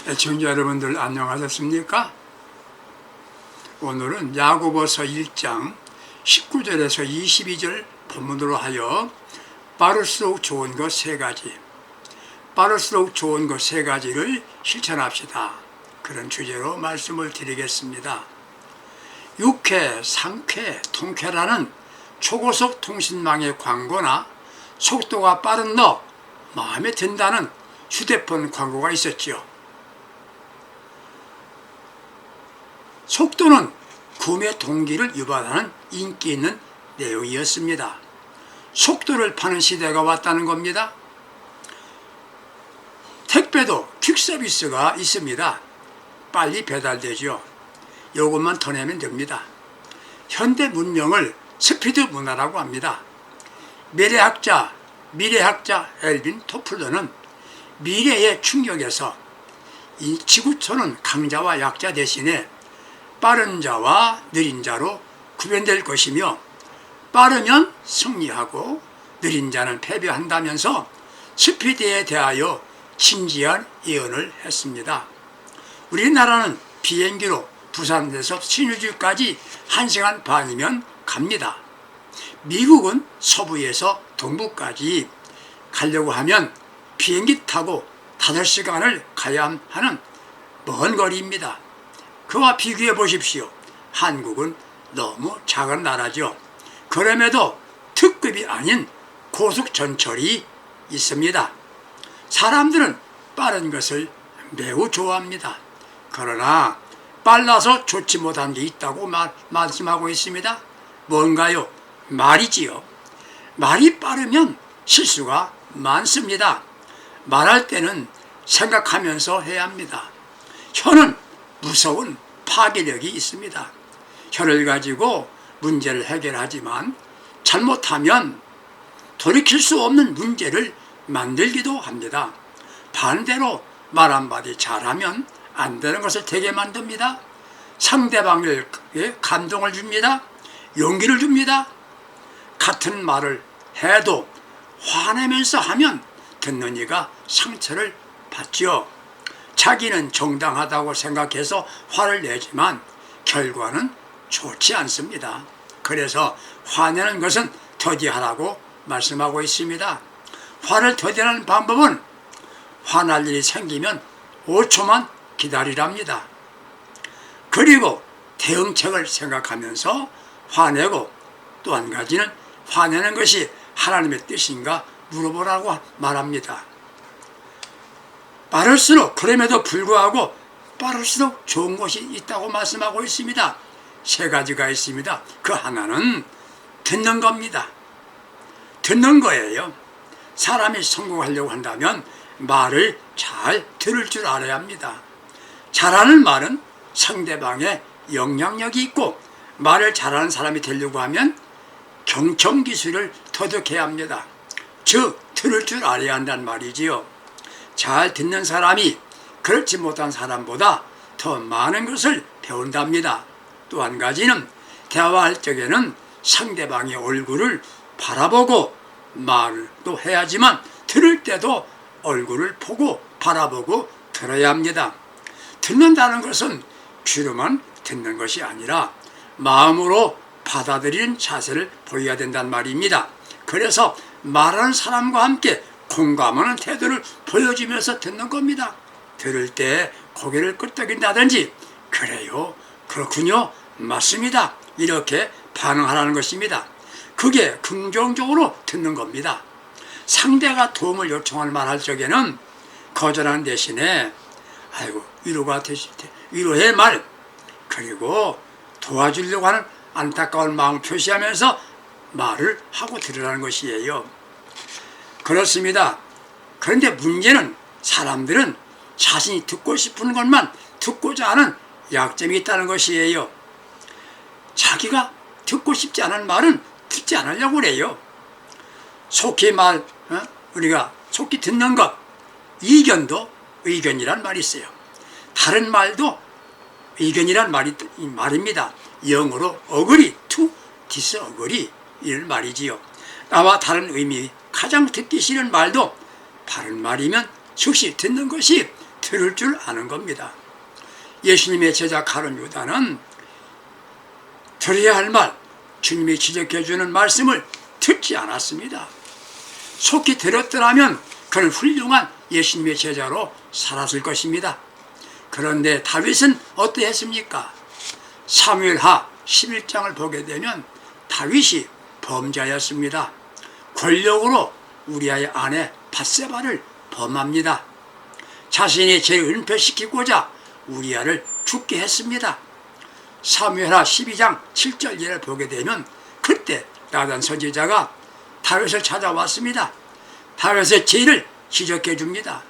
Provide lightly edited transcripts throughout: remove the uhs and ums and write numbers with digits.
애청자 여러분들 안녕하셨습니까? 오늘은 야고보서 1장 19절에서 22절 본문으로 하여 빠를수록 좋은 것 세 가지, 빠를수록 좋은 것 세 가지를 실천합시다. 그런 주제로 말씀을 드리겠습니다. 6회, 상회, 통쾌라는 초고속 통신망의 광고나 속도가 빠른 너 마음에 든다는 휴대폰 광고가 있었지요. 속도는 구매 동기를 유발하는 인기 있는 내용이었습니다. 속도를 파는 시대가 왔다는 겁니다. 택배도 퀵서비스가 있습니다. 빨리 배달되죠. 요것만 더 내면 됩니다. 현대 문명을 스피드 문화라고 합니다. 미래학자 엘빈 토플러는 미래의 충격에서 이 지구촌은 강자와 약자 대신에 빠른 자와 느린 자로 구별될 것이며, 빠르면 승리하고 느린 자는 패배한다면서 스피드에 대하여 진지한 예언을 했습니다. 우리나라는 비행기로 부산에서 신의주까지 1시간 반이면 갑니다. 미국은 서부에서 동부까지 가려고 하면 비행기 타고 5시간을 가야 하는 먼 거리입니다. 그와 비교해 보십시오. 한국은 너무 작은 나라죠. 그럼에도 특급이 아닌 고속 전철이 있습니다. 사람들은 빠른 것을 매우 좋아합니다. 그러나 빨라서 좋지 못한 게 있다고 말씀하고 있습니다. 뭔가요? 말이지요. 말이 빠르면 실수가 많습니다. 말할 때는 생각하면서 해야 합니다. 혀는 무서운 파괴력이 있습니다. 혀를 가지고 문제를 해결하지만 잘못하면 돌이킬 수 없는 문제를 만들기도 합니다. 반대로 말 한마디 잘하면 안 되는 것을 되게 만듭니다. 상대방에게 감동을 줍니다. 용기를 줍니다. 같은 말을 해도 화내면서 하면 듣는 이가 상처를 받죠. 자기는 정당하다고 생각해서 화를 내지만 결과는 좋지 않습니다. 그래서 화내는 것은 더디하라고 말씀하고 있습니다. 화를 더디하는 방법은 화날 일이 생기면 5초만 기다리랍니다. 그리고 대응책을 생각하면서 화내고, 또 한 가지는 화내는 것이 하나님의 뜻인가 물어보라고 말합니다. 빠를수록, 그럼에도 불구하고 빠를수록 좋은 것이 있다고 말씀하고 있습니다. 세 가지가 있습니다. 그 하나는 듣는 겁니다. 듣는 거예요. 사람이 성공하려고 한다면 말을 잘 들을 줄 알아야 합니다. 잘하는 말은 상대방의 영향력이 있고, 말을 잘하는 사람이 되려고 하면 경청기술을 터득해야 합니다. 즉, 들을 줄 알아야 한다는 말이지요. 잘 듣는 사람이 그렇지 못한 사람보다 더 많은 것을 배운답니다. 또 한 가지는 대화할 적에는 상대방의 얼굴을 바라보고 말도 해야지만 들을 때도 얼굴을 보고 바라보고 들어야 합니다. 듣는다는 것은 귀로만 듣는 것이 아니라 마음으로 받아들이는 자세를 보여야 된다는 말입니다. 그래서 말하는 사람과 함께 공감하는 태도를 보여주면서 듣는 겁니다. 들을 때 고개를 끄덕인다든지, 그래요, 그렇군요, 맞습니다, 이렇게 반응하라는 것입니다. 그게 긍정적으로 듣는 겁니다. 상대가 도움을 요청할 말할 적에는 거절하는 대신에 아이고 위로의 말, 그리고 도와주려고 하는 안타까운 마음을 표시하면서 말을 하고 들으라는 것이에요. 그렇습니다. 그런데 문제는 사람들은 자신이 듣고 싶은 것만 듣고자 하는 약점이 있다는 것이에요. 자기가 듣고 싶지 않은 말은 듣지 않으려고 그래요. 우리가 속히 듣는 것, 이견도 의견이란 말이 있어요. 다른 말도 의견이란 말입니다. 영어로 agree, to disagree, 이런 말이지요. 나와 다른 의미, 가장 듣기 싫은 말도 바른 말이면 즉시 듣는 것이 들을 줄 아는 겁니다. 예수님의 제자 가룟 유다는 들어야 할 말, 주님이 지적해 주는 말씀을 듣지 않았습니다. 속히 들었더라면 그는 훌륭한 예수님의 제자로 살았을 것입니다. 그런데 다윗은 어떠했습니까? 사무엘하 11장을 보게 되면 다윗이 범죄하였습니다. 권력으로 우리아의 아내 밧세바를 범합니다. 자신이 죄를 은폐시키고자 우리아를 죽게 했습니다. 사무엘하 12장 7절 예를 보게 되면 그때 나단 선지자가 다윗을 찾아왔습니다. 다윗의 죄를 지적해 줍니다.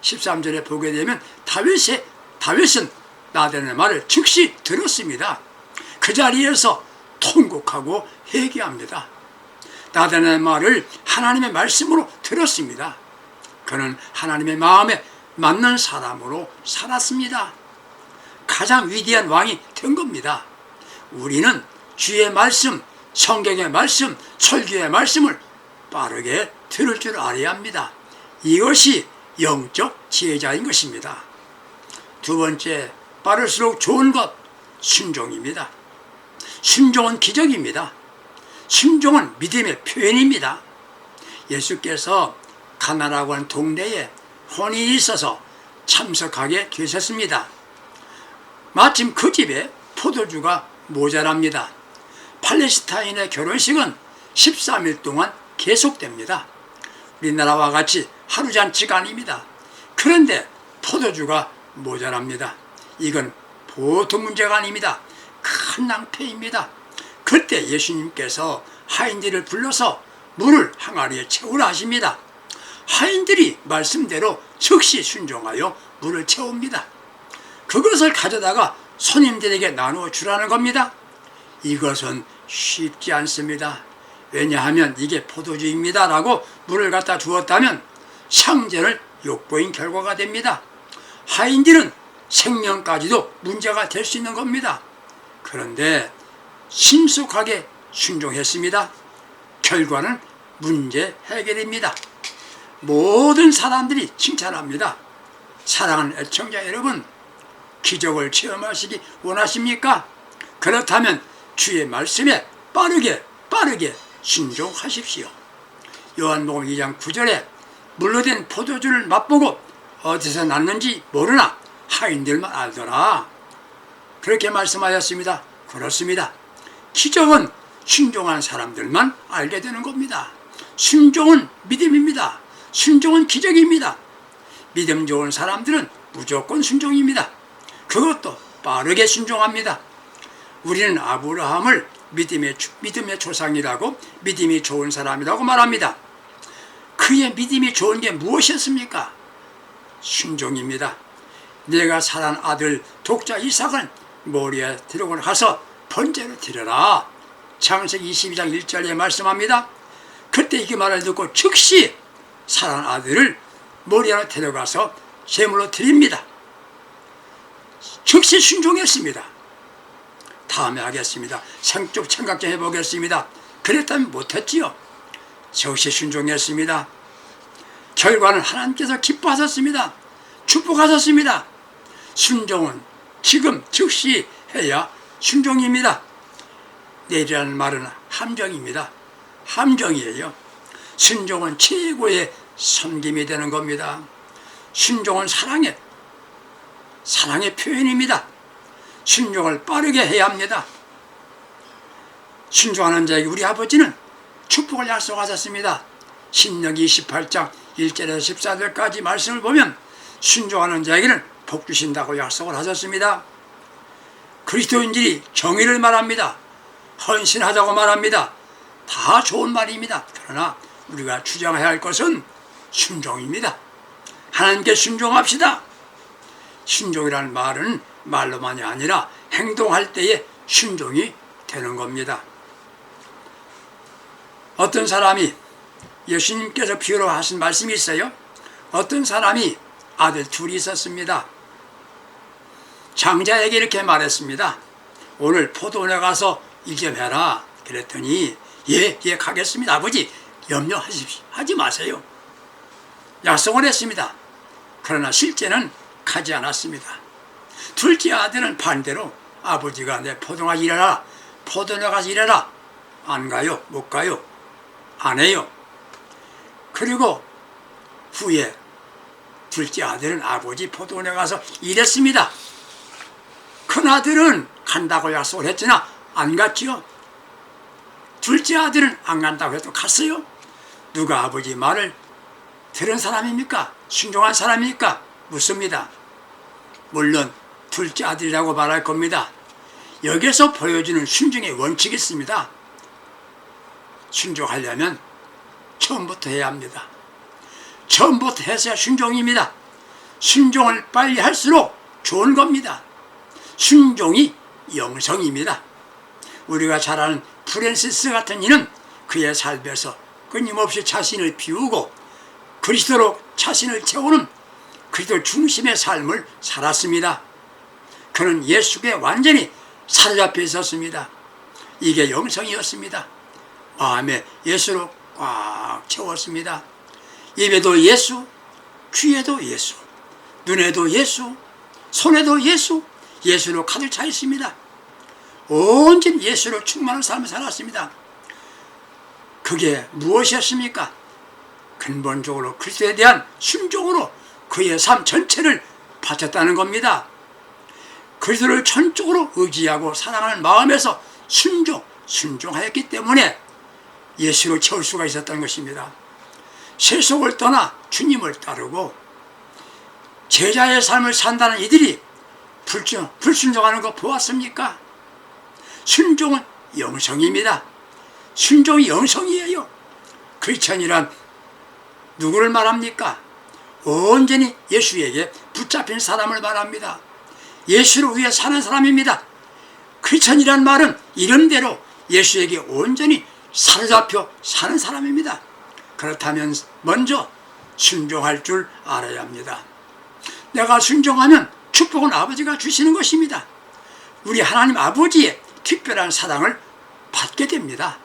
13절에 보게 되면 다윗은 나단의 말을 즉시 들었습니다. 그 자리에서 통곡하고 회개합니다. 나단의 말을 하나님의 말씀으로 들었습니다. 그는 하나님의 마음에 맞는 사람으로 살았습니다. 가장 위대한 왕이 된 겁니다. 우리는 주의 말씀, 성경의 말씀, 설교의 말씀을 빠르게 들을 줄 알아야 합니다. 이것이 영적 지혜자인 것입니다. 두 번째, 빠를수록 좋은 것, 순종입니다. 순종은 기적입니다. 순종은 믿음의 표현입니다. 예수께서 가나라고 하는 동네에 혼인이 있어서 참석하게 되셨습니다. 마침 그 집에 포도주가 모자랍니다. 팔레스타인의 결혼식은 13일 동안 계속됩니다. 우리나라와 같이 하루 잔치가 아닙니다. 그런데 포도주가 모자랍니다. 이건 보통 문제가 아닙니다. 큰 낭패입니다. 그때 예수님께서 하인들을 불러서 물을 항아리에 채우라 하십니다. 하인들이 말씀대로 즉시 순종하여 물을 채웁니다. 그것을 가져다가 손님들에게 나누어 주라는 겁니다. 이것은 쉽지 않습니다. 왜냐하면 이게 포도주입니다 라고 물을 갖다 주었다면 상전을 욕보인 결과가 됩니다. 하인들은 생명까지도 문제가 될 수 있는 겁니다. 그런데 신속하게 순종했습니다. 결과는 문제 해결입니다. 모든 사람들이 칭찬합니다. 사랑하는 애청자 여러분, 기적을 체험하시기 원하십니까? 그렇다면 주의 말씀에 빠르게 순종하십시오. 요한복음 2장 9절에 물로 된 포도주를 맛보고 어디서 났는지 모르나 하인들만 알더라. 그렇게 말씀하셨습니다. 그렇습니다. 기적은 순종한 사람들만 알게 되는 겁니다. 순종은 믿음입니다. 순종은 기적입니다. 믿음 좋은 사람들은 무조건 순종입니다. 그것도 빠르게 순종합니다. 우리는 아브라함을 믿음의 조상이라고, 믿음이 좋은 사람이라고 말합니다. 그의 믿음이 좋은 게 무엇이었습니까? 순종입니다. 내가 사랑하는 아들 독자 이삭을 모리아에 데리고 가서 번제로 드려라. 창세기 22장 1절에 말씀합니다. 그때 이 말을 듣고 즉시 사랑하는 아들을 모리아로 데려가서 제물로 드립니다. 즉시 순종했습니다. 다음에 하겠습니다. 생쪽 생각 좀 해보겠습니다. 그랬다면 못했지요. 즉시 순종했습니다. 결과는 하나님께서 기뻐하셨습니다. 축복하셨습니다. 순종은 지금 즉시 해야 순종입니다. 내리라는 말은 함정입니다. 함정이에요. 순종은 최고의 섬김이 되는 겁니다. 순종은 사랑의 표현입니다. 순종을 빠르게 해야 합니다. 순종하는 자에게 우리 아버지는 축복을 약속하셨습니다. 신명기 28장 1절에서 14절까지 말씀을 보면 순종하는 자에게는 복 주신다고 약속을 하셨습니다. 그리스도인들이 정의를 말합니다. 헌신하자고 말합니다. 다 좋은 말입니다. 그러나 우리가 주장해야 할 것은 순종입니다. 하나님께 순종합시다. 순종이라는 말은 말로만이 아니라 행동할 때에 순종이 되는 겁니다. 어떤 사람이, 예수님께서 비유로 하신 말씀이 있어요. 어떤 사람이 아들 둘이 있었습니다. 장자에게 이렇게 말했습니다. 오늘 포도원에 가서 일 좀 해라. 그랬더니 예 가겠습니다. 아버지 염려하지 마세요. 약속을 했습니다. 그러나 실제는 가지 않았습니다. 둘째 아들은 반대로 아버지가 내 포도나가 일해라, 포도나가서 일해라. 안 가요? 못 가요? 안 해요. 그리고 후에 둘째 아들은 아버지 포도원에 가서 일했습니다. 큰 아들은 간다고 약속을 했으나 안 갔지요. 둘째 아들은 안 간다고 해도 갔어요. 누가 아버지 말을 들은 사람입니까? 순종한 사람입니까? 묻습니다. 물론 둘째 아들이라고 말할 겁니다. 여기서 보여주는 순종의 원칙이 있습니다. 순종하려면 처음부터 해야 합니다. 처음부터 해서야 순종입니다. 순종을 빨리 할수록 좋은 겁니다. 순종이 영성입니다. 우리가 잘 아는 프랜시스 같은 이는 그의 삶에서 끊임없이 자신을 비우고 그리스도로 자신을 채우는 그리스도 중심의 삶을 살았습니다. 그는 예수께 완전히 사로잡혀 있었습니다. 이게 영성이었습니다. 마음에 예수로 꽉 채웠습니다. 입에도 예수, 귀에도 예수, 눈에도 예수, 손에도 예수, 예수로 가득 차 있습니다. 온전히 예수로 충만한 삶을 살았습니다. 그게 무엇이었습니까? 근본적으로 그리스도에 대한 순종으로 그의 삶 전체를 바쳤다는 겁니다. 그리스도를 전적으로 의지하고 사랑하는 마음에서 순종하였기 때문에 예수로 채울 수가 있었던 것입니다. 세속을 떠나 주님을 따르고 제자의 삶을 산다는 이들이 불순종하는 거 보았습니까? 순종은 영성입니다. 순종이 영성이에요. 크리스천이란 누구를 말합니까? 온전히 예수에게 붙잡힌 사람을 말합니다. 예수를 위해 사는 사람입니다. 크리스천이란 말은 이름대로 예수에게 온전히 사로잡혀 사는 사람입니다. 그렇다면 먼저 순종할 줄 알아야 합니다. 내가 순종하면 축복은 아버지가 주시는 것입니다. 우리 하나님 아버지의 특별한 사랑을 받게 됩니다.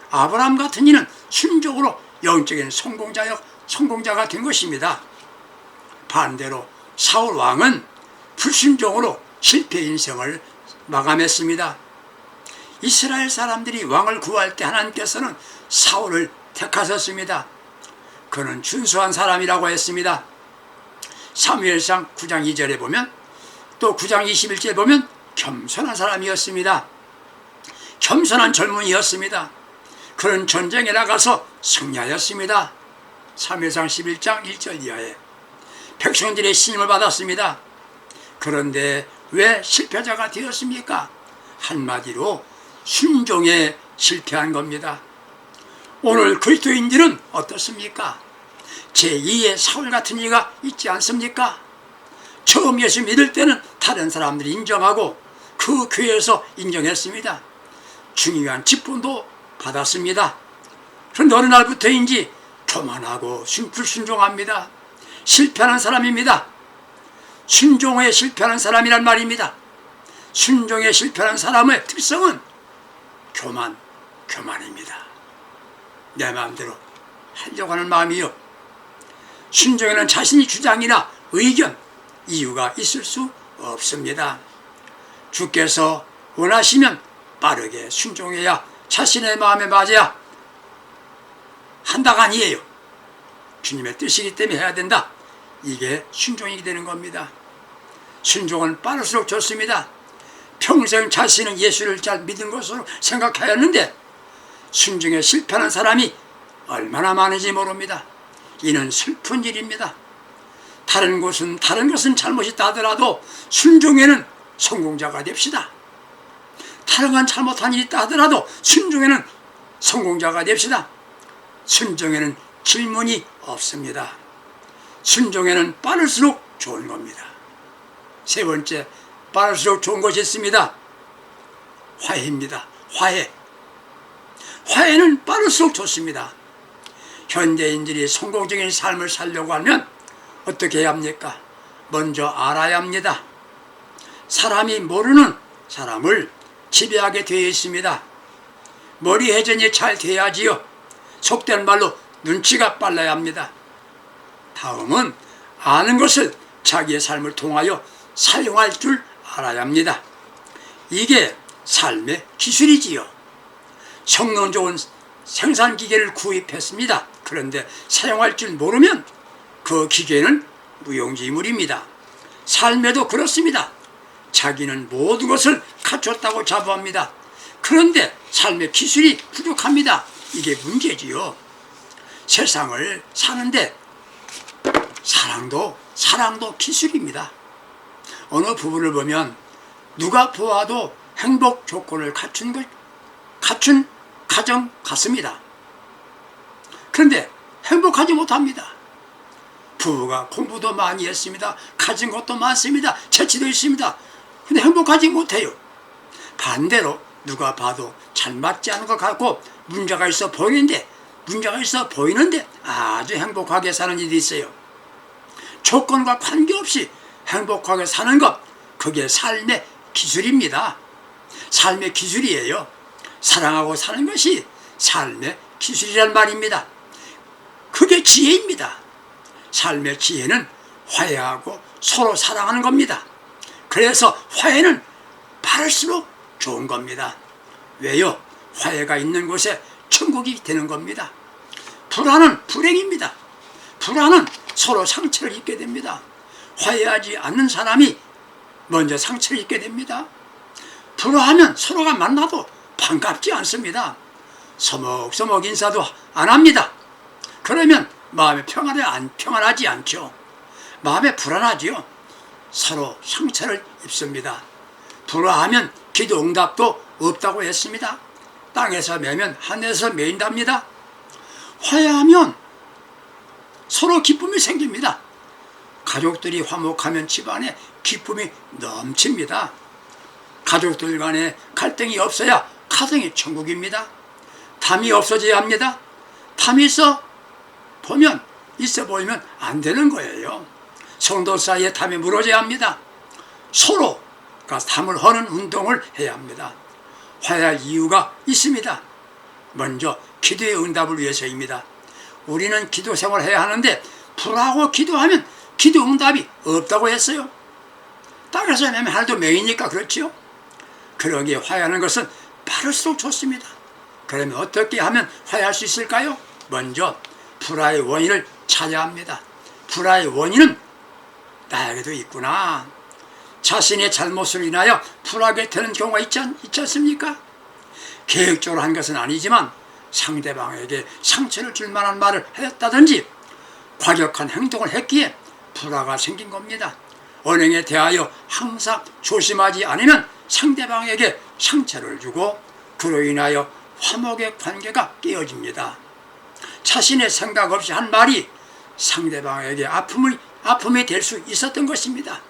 아브라함 같은 이는 순종으로 영적인 성공자가 된 것입니다. 반대로 사울 왕은 불순종으로 실패 인생을 마감했습니다. 이스라엘 사람들이 왕을 구할 때 하나님께서는 사울을 택하셨습니다. 그는 준수한 사람이라고 했습니다. 사무엘상 9장 2절에 보면 또 9장 21절에 보면 겸손한 사람이었습니다. 겸손한 젊은이였습니다. 그는 전쟁에 나가서 승리하였습니다. 사무엘상 11장 1절 이하에 백성들의 신임을 받았습니다. 그런데 왜 실패자가 되었습니까? 한마디로 순종에 실패한 겁니다. 오늘 그리스도인들은 어떻습니까? 제2의 사울 같은 이가 있지 않습니까? 처음 예수 믿을 때는 다른 사람들이 인정하고 그 교회에서 인정했습니다. 중요한 직분도 받았습니다. 그런데 어느 날부터인지 교만하고 불순종합니다. 실패하는 사람입니다. 순종에 실패하는 사람이란 말입니다. 순종에 실패하는 사람의 특성은 교만입니다. 내 마음대로 하려고 하는 마음이요. 순종에는 자신의 주장이나 의견, 이유가 있을 수 없습니다. 주께서 원하시면 빠르게 순종해야 자신의 마음에 맞아야 한다가 아니에요. 주님의 뜻이기 때문에 해야 된다. 이게 순종이 되는 겁니다. 순종은 빠를수록 좋습니다. 평생 자신은 예수를 잘 믿은 것으로 생각하였는데 순종에 실패하는 사람이 얼마나 많은지 모릅니다. 이는 슬픈 일입니다. 다른 것은 잘못이 있다 하더라도 순종에는 성공자가 됩시다. 다른 건 잘못한 일이 있다 하더라도 순종에는 성공자가 됩시다. 순종에는 질문이 없습니다. 순종에는 빠를수록 좋은 겁니다. 세 번째, 빠를수록 좋은 것이 있습니다. 화해입니다. 화해는 빠를수록 좋습니다. 현대인들이 성공적인 삶을 살려고 하면 어떻게 해야 합니까? 먼저 알아야 합니다. 사람이 모르는 사람을 지배하게 되어 있습니다. 머리 회전이 잘 돼야지요. 속된 말로 눈치가 빨라야 합니다. 다음은 아는 것을 자기의 삶을 통하여 사용할 줄 알아야 합니다. 이게 삶의 기술이지요. 성능 좋은 생산기계를 구입했습니다. 그런데 사용할 줄 모르면 그 기계는 무용지물입니다. 삶에도 그렇습니다. 자기는 모든 것을 갖췄다고 자부합니다. 그런데 삶의 기술이 부족합니다. 이게 문제지요. 세상을 사는데 사랑도 기술입니다. 어느 부부를 보면 누가 보아도 행복 조건을 갖춘 가정 같습니다. 그런데 행복하지 못합니다. 부부가 공부도 많이 했습니다. 가진 것도 많습니다. 재치도 있습니다. 근데 행복하지 못해요. 반대로 누가 봐도 잘 맞지 않은 것 같고 문제가 있어 보이는데 아주 행복하게 사는 일이 있어요. 조건과 관계없이 행복하게 사는 것, 그게 삶의 기술입니다. 삶의 기술이에요. 사랑하고 사는 것이 삶의 기술이란 말입니다. 그게 지혜입니다. 삶의 지혜는 화해하고 서로 사랑하는 겁니다. 그래서 화해는 바를수록 좋은 겁니다. 왜요? 화해가 있는 곳에 천국이 되는 겁니다. 불화는 불행입니다. 불화는 서로 상처를 입게 됩니다. 화해하지 않는 사람이 먼저 상처를 입게 됩니다. 불화하면 서로가 만나도 반갑지 않습니다. 서먹서먹 인사도 안 합니다. 그러면 마음이 평안하지 않죠. 마음에 불안하지요. 서로 상처를 입습니다. 불화하면 기도 응답도 없다고 했습니다. 땅에서 매면 하늘에서 매인답니다. 화해하면 서로 기쁨이 생깁니다. 가족들이 화목하면 집안에 기쁨이 넘칩니다. 가족들 간에 갈등이 없어야 가정이 천국입니다. 담이 없어져야 합니다. 담이 있어 보이면 안 되는 거예요. 성도 사이에 담이 무너져야 합니다. 서로가 담을 허는 운동을 해야 합니다. 화해할 이유가 있습니다. 먼저 기도의 응답을 위해서입니다. 우리는 기도 생활을 해야 하는데 불하고 기도하면 기도 응답이 없다고 했어요. 땅에서 매면 하늘도 매이니까 그렇지요. 그러기에 화해하는 것은 바를수록 좋습니다. 그러면 어떻게 하면 화해할 수 있을까요? 먼저 불화의 원인을 찾아야 합니다. 불화의 원인은 나에게도 있구나. 자신의 잘못으로 인하여 불화하게 되는 경우가 있지 않습니까? 계획적으로 한 것은 아니지만 상대방에게 상처를 줄 만한 말을 했다든지 과격한 행동을 했기에 불화가 생긴 겁니다. 언행에 대하여 항상 조심하지 않으면 상대방에게 상처를 주고 그로 인하여 화목의 관계가 깨어집니다. 자신의 생각 없이 한 말이 상대방에게 아픔이 될 수 있었던 것입니다.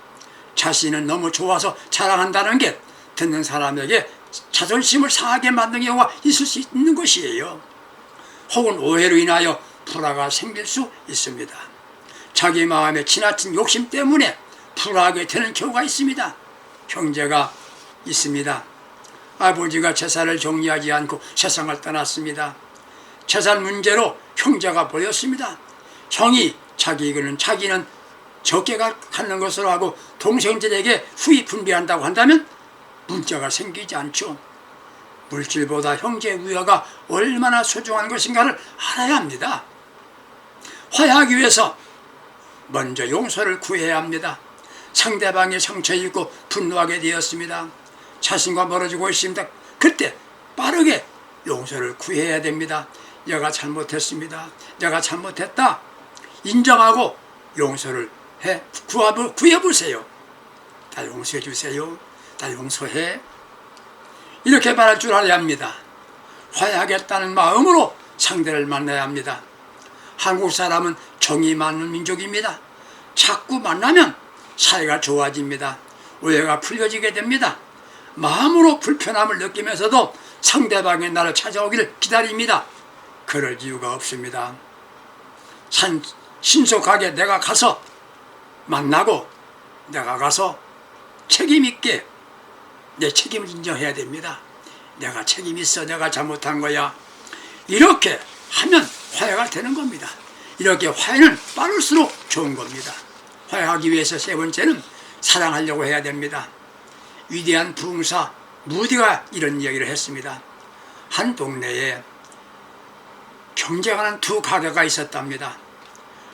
자신은 너무 좋아서 자랑한다는 게 듣는 사람에게 자존심을 상하게 만드는 경우가 있을 수 있는 것이에요. 혹은 오해로 인하여 불화가 생길 수 있습니다. 자기 마음에 지나친 욕심 때문에 불화하게 되는 경우가 있습니다. 형제가 있습니다. 아버지가 재산을 정리하지 않고 세상을 떠났습니다. 재산 문제로 형제가 보였습니다. 형이 자기는 적게 갖는 것으로 하고 동생들에게 후히 분배한다고 한다면 문제가 생기지 않죠. 물질보다 형제의 우애가 얼마나 소중한 것인가를 알아야 합니다. 화해하기 위해서 먼저 용서를 구해야 합니다. 상대방이 상처 입고 분노하게 되었습니다. 자신과 멀어지고 있습니다. 그때 빠르게 용서를 구해야 됩니다. 내가 잘못했습니다. 내가 잘못했다. 인정하고 용서를 구해보세요. 나 용서해 주세요. 나 용서해. 이렇게 말할 줄 알아야 합니다. 화해하겠다는 마음으로 상대를 만나야 합니다. 한국 사람은 정이 많은 민족입니다. 자꾸 만나면 사이가 좋아집니다. 오해가 풀려지게 됩니다. 마음으로 불편함을 느끼면서도 상대방의 나를 찾아오기를 기다립니다. 그럴 이유가 없습니다. 신속하게 내가 가서 만나고 내가 가서 책임있게 내 책임을 인정해야 됩니다. 내가 책임 있어. 내가 잘못한 거야. 이렇게 하면 화해가 되는 겁니다. 이렇게 화해는 빠를수록 좋은 겁니다. 화해하기 위해서 세 번째는 사랑하려고 해야 됩니다. 위대한 부흥사 무디가 이런 이야기를 했습니다. 한 동네에 경쟁하는 두 가게가 있었답니다.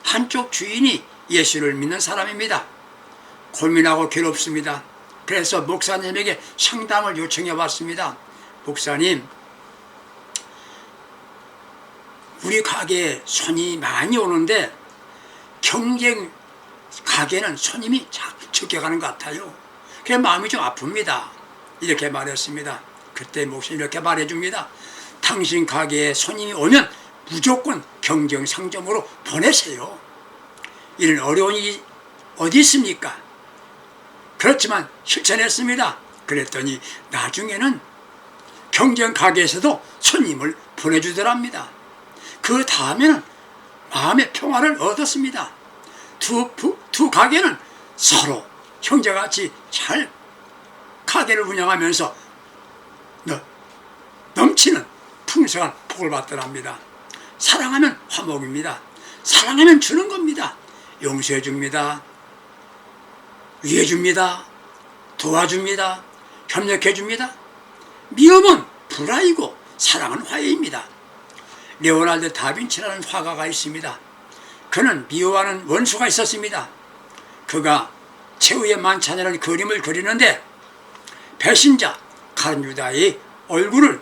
한쪽 주인이 예수를 믿는 사람입니다. 고민하고 괴롭습니다. 그래서 목사님에게 상담을 요청해 왔습니다. 목사님, 우리 가게에 손이 많이 오는데 경쟁 가게는 손님이 적게 가는 것 같아요. 그래서 마음이 좀 아픕니다. 이렇게 말했습니다. 그때 목사님 이렇게 말해줍니다. 당신 가게에 손님이 오면 무조건 경쟁 상점으로 보내세요. 이런 어려운 일이 어디 있습니까? 그렇지만 실천했습니다. 그랬더니 나중에는 경쟁 가게에서도 손님을 보내주더랍니다. 그 다음에는 마음의 평화를 얻었습니다. 두 가게는 서로 형제같이 잘 가게를 운영하면서 넘치는 풍성한 복을 받더랍니다. 사랑하면 화목입니다. 사랑하면 주는 겁니다. 용서해 줍니다. 위해 줍니다. 도와줍니다. 협력해 줍니다. 미움은 불화이고 사랑은 화해입니다. 레오날드 다빈치라는 화가가 있습니다. 그는 미워하는 원수가 있었습니다. 그가 최후의 만찬이라는 그림을 그리는데 배신자 가룟유다의 얼굴을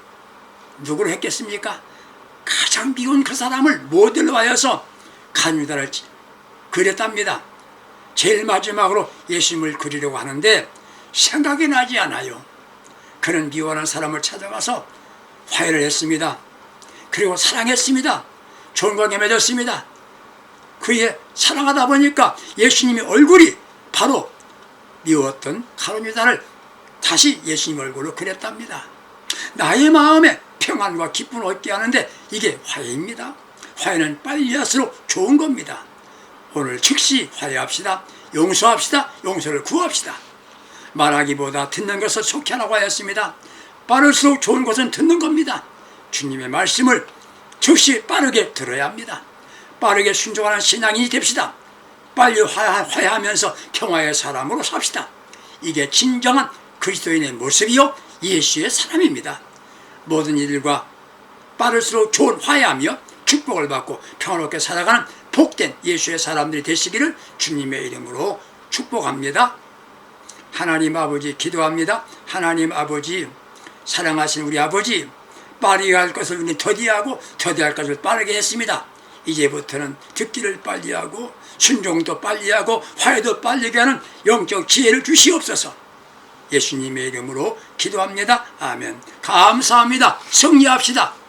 누구로 했겠습니까? 가장 미운 그 사람을 모델로 하여서 가룟유다를 그렸답니다. 제일 마지막으로 예수님을 그리려고 하는데 생각이 나지 않아요. 그는 미워하는 사람을 찾아가서 화해를 했습니다. 그리고 사랑했습니다. 좋은 관계 맺었습니다. 그의 사랑하다 보니까 예수님의 얼굴이 바로 미웠던 가룟유다를 다시 예수님 얼굴로 그렸답니다. 나의 마음에 평안과 기쁨을 얻게 하는데 이게 화해입니다. 화해는 빨리 할수록 좋은 겁니다. 오늘 즉시 화해합시다. 용서합시다. 용서를 구합시다. 말하기보다 듣는 것을 속히 하라고 하였습니다. 빠를수록 좋은 것은 듣는 겁니다. 주님의 말씀을 즉시 빠르게 들어야 합니다. 빠르게 순종하는 신앙인이 됩시다. 빨리 화해하면서 평화의 사람으로 삽시다. 이게 진정한 그리스도인의 모습이요 예수의 사람입니다. 모든 일과 빠를수록 좋은 화해하며 축복을 받고 평화롭게 살아가는 복된 예수의 사람들이 되시기를 주님의 이름으로 축복합니다. 하나님 아버지 기도합니다. 하나님 아버지, 사랑하신 우리 아버지, 빠르게 할 것을 우리 더디하고 더디할 것을 빠르게 했습니다. 이제부터는 듣기를 빨리 하고 순종도 빨리 하고 화해도 빨리 하는 영적 지혜를 주시옵소서. 예수님의 이름으로 기도합니다. 아멘. 감사합니다. 승리합시다.